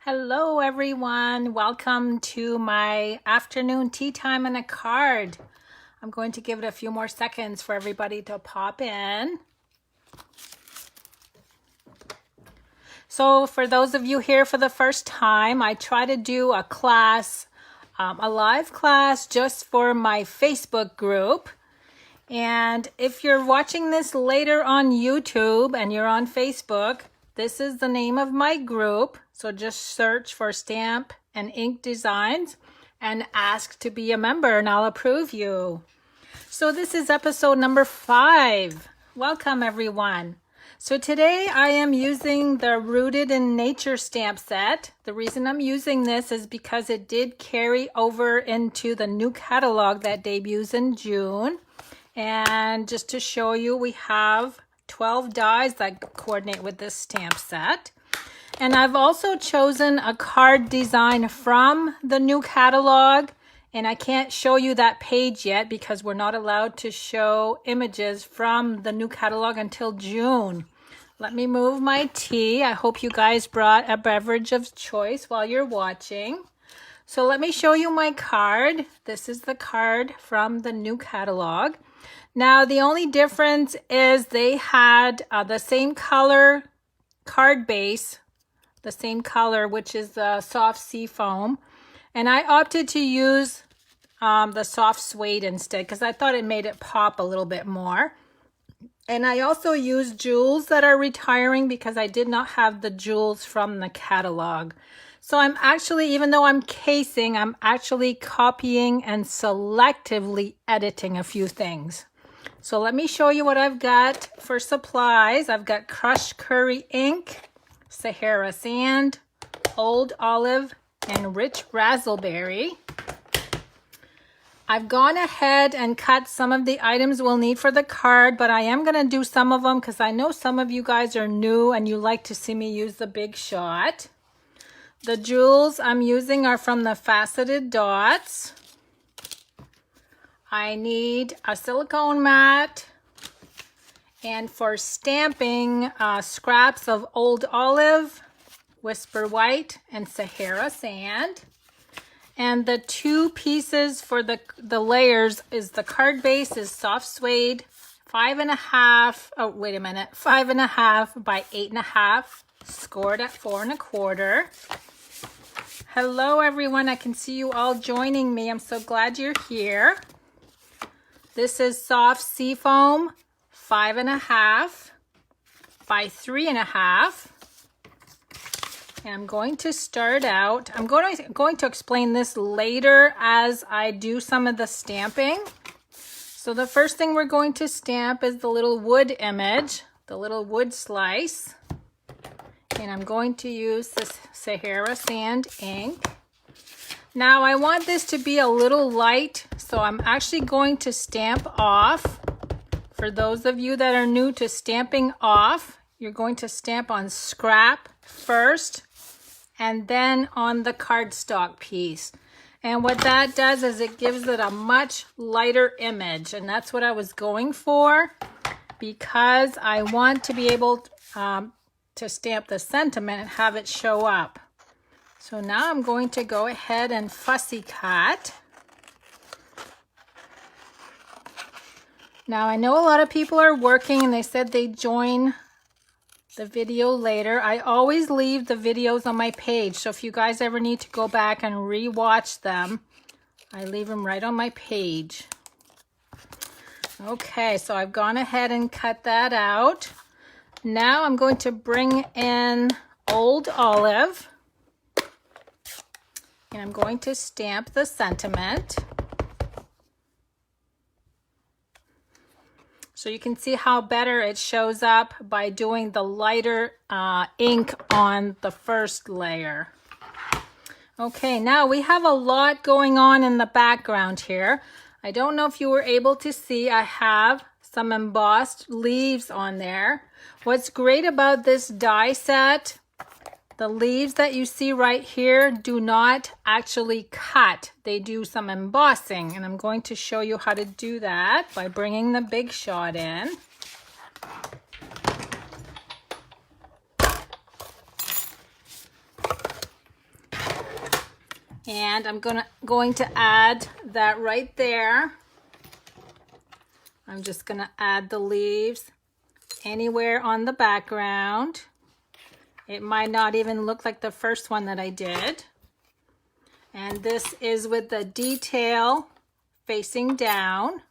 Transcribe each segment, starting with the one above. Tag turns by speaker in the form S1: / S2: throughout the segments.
S1: Hello everyone, welcome to my afternoon tea time and a card. I'm going to give it a few more seconds for everybody to pop in. So for those of you here for the first time, I try to do a class, a live class just for my Facebook group. And if you're watching this later on YouTube and you're on Facebook, this is the name of my group. So just search for Stamp and Ink Designs and ask to be a member and I'll approve you. So this is episode number 5. Welcome everyone. So today I am using the Rooted in Nature stamp set. The reason I'm using this is because it did carry over into the new catalog that debuts in June. And just to show you, we have 12 dies that coordinate with this stamp set. And I've also chosen a card design from the new catalog. And I can't show you that page yet because we're not allowed to show images from the new catalog until June. Let me move my tea. I hope you guys brought a beverage of choice while you're watching. So let me show you my card. This is the card from the new catalog. Now, the only difference is they had the same color card base, the same color, which is the soft sea foam. And I opted to use the soft suede instead because I thought it made it pop a little bit more. And I also used jewels that are retiring because I did not have the jewels from the catalog. So I'm actually, even though I'm casing, I'm actually copying and selectively editing a few things. So let me show you what I've got for supplies. I've got crushed curry ink, Sahara sand, old olive, and rich raspberry. I've gone ahead and cut some of the items we'll need for the card, but I am going to do some of them because I know some of you guys are new and you like to see me use the big shot. The jewels I'm using are from the faceted dots. I need a silicone mat, and for stamping, scraps of old olive, whisper white, and Sahara sand. And the two pieces for the layers is the card base is soft suede, 5.5, oh wait a minute, 5.5 by 8.5, scored at 4 1/4. Hello everyone, I can see you all joining me. I'm so glad you're here. This is soft sea foam, 5.5 by 3.5. And I'm going to start out, I'm going to explain this later as I do some of the stamping. So the first thing we're going to stamp is the little wood image, the little wood slice. And I'm going to use this Sahara sand ink. Now I want this to be a little light, so I'm actually going to stamp off. For those of you that are new to stamping off, you're going to stamp on scrap first and then on the cardstock piece. And what that does is it gives it a much lighter image, and that's what I was going for because I want to be able to stamp the sentiment and have it show up. So now I'm going to go ahead and fussy cut. Now I know a lot of people are working and they said they join the video later. I always leave the videos on my page. So if you guys ever need to go back and re-watch them, I leave them right on my page. Okay, so I've gone ahead and cut that out. Now I'm going to bring in old olive. And I'm going to stamp the sentiment. So you can see how better it shows up by doing the lighter ink on the first layer. Okay, now we have a lot going on in the background here. I don't know if you were able to see, I have some embossed leaves on there. What's great about this die set, the leaves that you see right here do not actually cut. They do some embossing, and I'm going to show you how to do that by bringing the big shot in. And I'm going to add that right there. I'm just going to add the leaves anywhere on the background. It might not even look like the first one that I did. And this is with the detail facing down.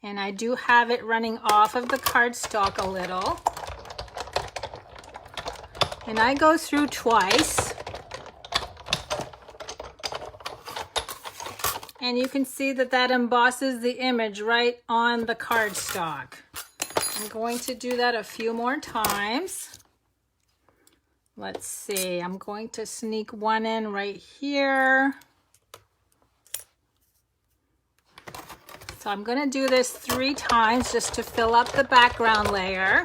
S1: And I do have it running off of the cardstock a little. And I go through twice. And you can see that that embosses the image right on the cardstock. I'm going to do that a few more times. Let's see, I'm going to sneak one in right here. So I'm going to do this 3 times just to fill up the background layer.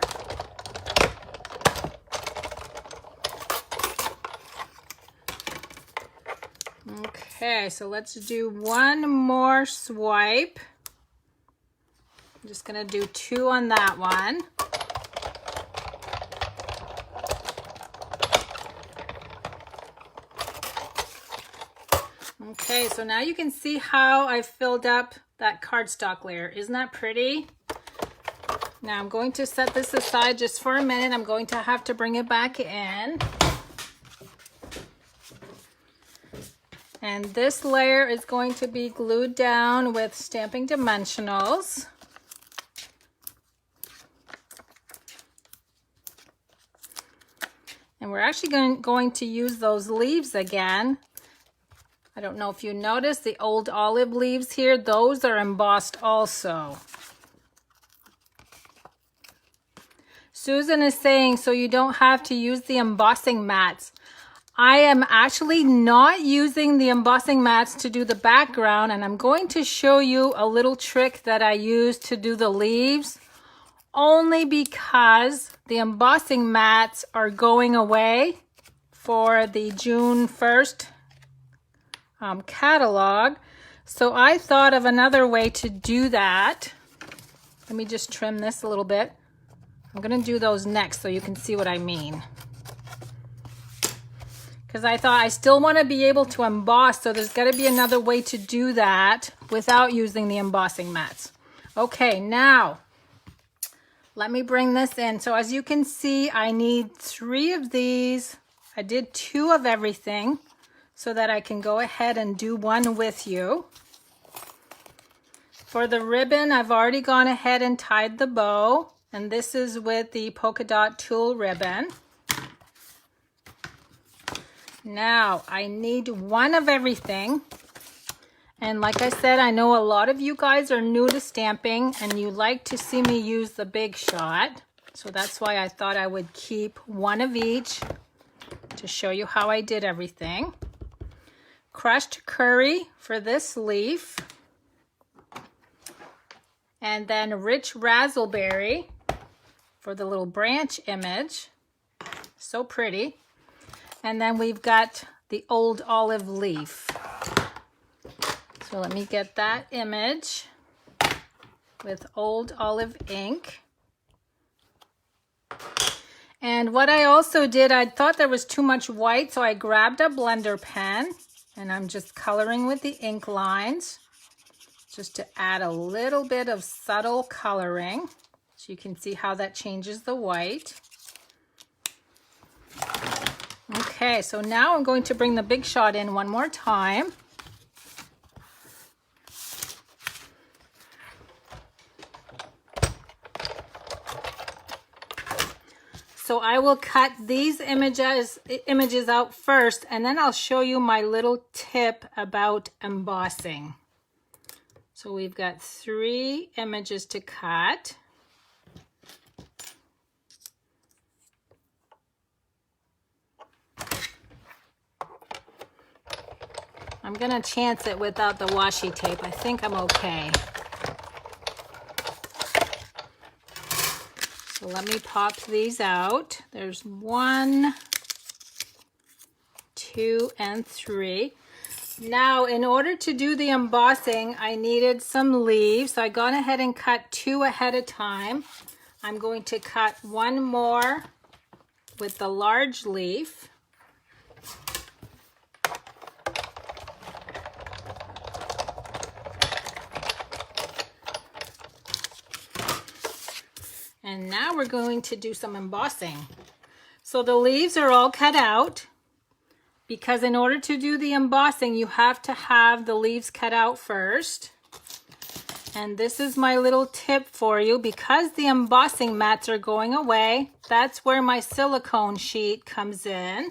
S1: Okay, so let's do one more swipe. I'm just going to do 2 on that one. Okay, so now you can see how I filled up that cardstock layer. Isn't that pretty? Now I'm going to set this aside just for a minute. I'm going to have to bring it back in. And this layer is going to be glued down with Stampin' Dimensionals. And we're actually going to use those leaves again. I don't know if you noticed the old olive leaves here, those are embossed also. Susan is saying, so you don't have to use the embossing mats. I am actually not using the embossing mats to do the background, and I'm going to show you a little trick that I use to do the leaves, only because the embossing mats are going away for the June 1st catalog. So I thought of another way to do that. Let me just trim this a little bit. I'm going to do those next so you can see what I mean. Because I thought I still want to be able to emboss, so there's got to be another way to do that without using the embossing mats. Okay, now let me bring this in. So as you can see, I need 3 of these. I did 2 of everything so that I can go ahead and do one with you. For the ribbon, I've already gone ahead and tied the bow, and this is with the polka dot tulle ribbon. Now I need 1 of everything, and like I said, I know a lot of you guys are new to stamping and you like to see me use the big shot, so that's why I thought I would keep 1 of each to show you how I did everything. Crushed curry for this leaf, and then rich razzleberry for the little branch image. So pretty. And then we've got the old olive leaf. So let me get that image with old olive ink. And what I also did, I thought there was too much white, so I grabbed a blender pen and I'm just coloring with the ink lines just to add a little bit of subtle coloring. So you can see how that changes the white. Okay, so now I'm going to bring the big shot in one more time. So I will cut these images out first, and then I'll show you my little tip about embossing. So we've got 3 images to cut. I'm gonna chance it without the washi tape. I think I'm okay. So let me pop these out. There's 1, 2, and 3. Now, in order to do the embossing, I needed some leaves. So I gone ahead and cut 2 ahead of time. I'm going to cut 1 more with the large leaf. we're going to do some embossing. So the leaves are all cut out because in order to do the embossing, you have to have the leaves cut out first. And this is my little tip for you. Because the embossing mats are going away, that's where my silicone sheet comes in.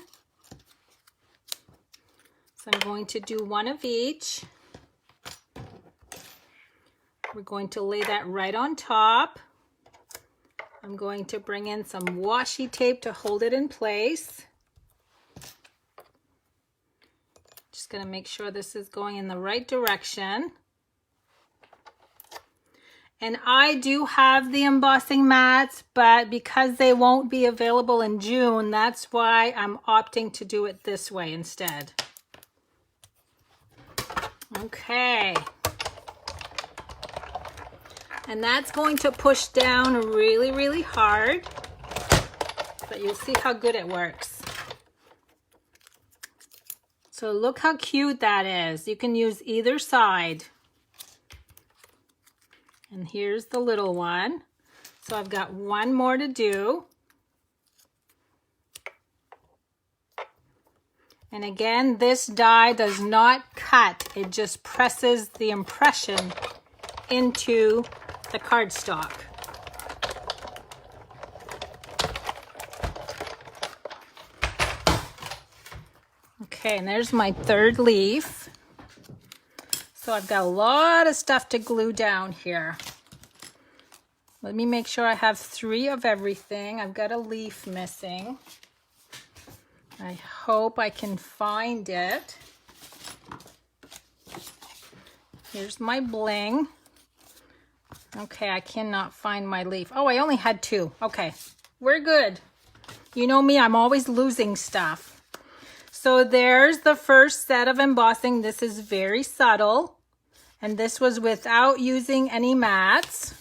S1: So I'm going to do one of each. We're going to lay that right on top. I'm going to bring in some washi tape to hold it in place. Just going to make sure this is going in the right direction. And I do have the embossing mats, but because they won't be available in June, that's why I'm opting to do it this way instead. Okay. And that's going to push down really, really hard, but you'll see how good it works. So look how cute that is. You can use either side. And here's the little one. So I've got one more to do. And again, this die does not cut. It just presses the impression into the cardstock. Okay, and there's my third leaf. So I've got a lot of stuff to glue down here. Let me make sure I have 3 of everything. I've got a leaf missing. I hope I can find it. Here's my bling. Okay, I cannot find my leaf. Oh, I only had 2. Okay, we're good. You know me, I'm always losing stuff. So there's the first set of embossing. This is very subtle. And this was without using any mats.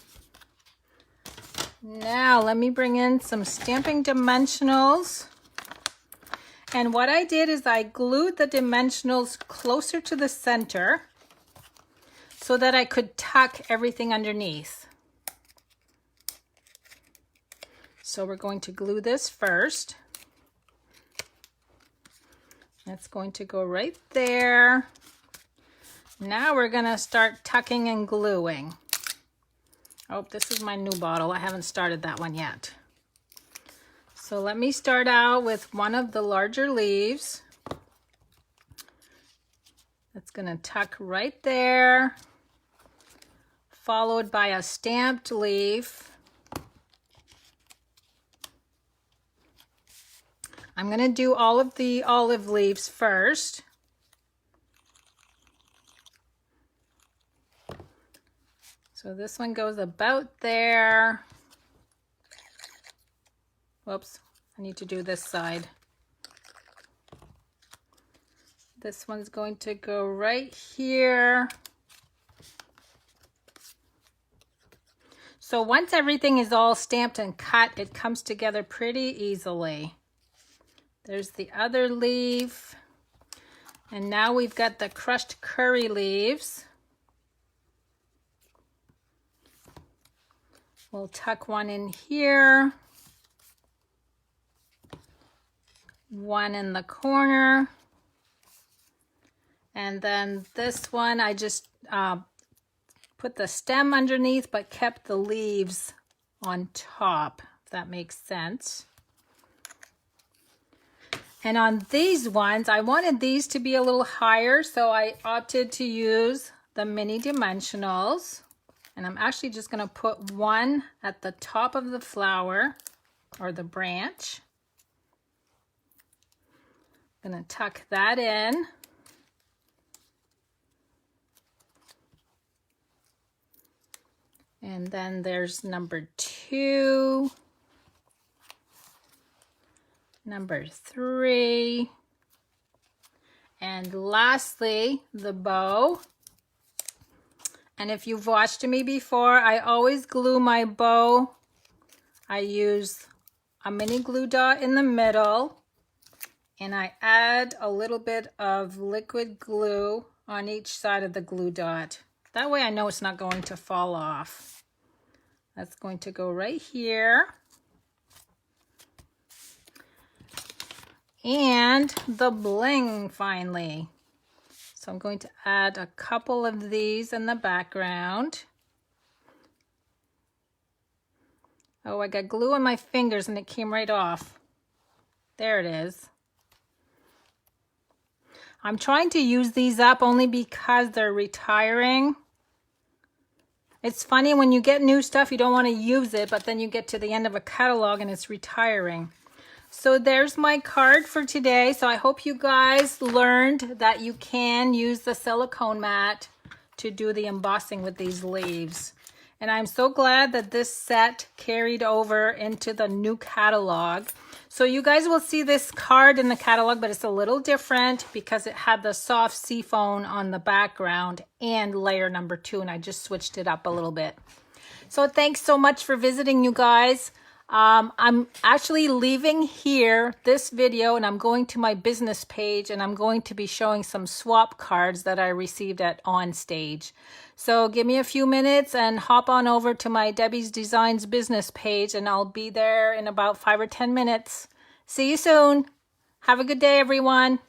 S1: Now let me bring in some Stampin' dimensionals. And what I did is I glued the dimensionals closer to the center so that I could tuck everything underneath. So we're going to glue this first. That's going to go right there. Now we're gonna start tucking and gluing. Oh, this is my new bottle. I haven't started that one yet. So let me start out with one of the larger leaves. That's gonna tuck right there, followed by a stamped leaf. I'm gonna do all of the olive leaves first. So this one goes about there. Whoops, I need to do this side. This one's going to go right here. So once everything is all stamped and cut, it comes together pretty easily. There's the other leaf. And now we've got the crushed curry leaves. We'll tuck one in here, one in the corner, and then this one I just put the stem underneath but kept the leaves on top, if that makes sense. And on these ones, I wanted these to be a little higher, so I opted to use the mini dimensionals. And I'm actually just going to put one at the top of the flower or the branch. I'm going to tuck that in. And then there's number 2, number 3, and lastly, the bow. And if you've watched me before, I always glue my bow. I use a mini glue dot in the middle, and I add a little bit of liquid glue on each side of the glue dot. That way I know it's not going to fall off. That's going to go right here. and the bling finally. So I'm going to add a couple of these in the background. Oh, I got glue on my fingers and it came right off. There it is. I'm trying to use these up only because they're retiring. It's funny when you get new stuff, you don't want to use it, but then you get to the end of a catalog and it's retiring. So there's my card for today. So I hope you guys learned that you can use the silicone mat to do the embossing with these leaves. And I'm so glad that this set carried over into the new catalog. So you guys will see this card in the catalog, but it's a little different because it had the soft seafoam on the background and layer number 2, and I just switched it up a little bit. So thanks so much for visiting, you guys. I'm actually leaving here this video and I'm going to my business page and I'm going to be showing some swap cards that I received at OnStage. So give me a few minutes and hop on over to my Debbie's Designs business page and I'll be there in about 5 or 10 minutes. See you soon. Have a good day, everyone.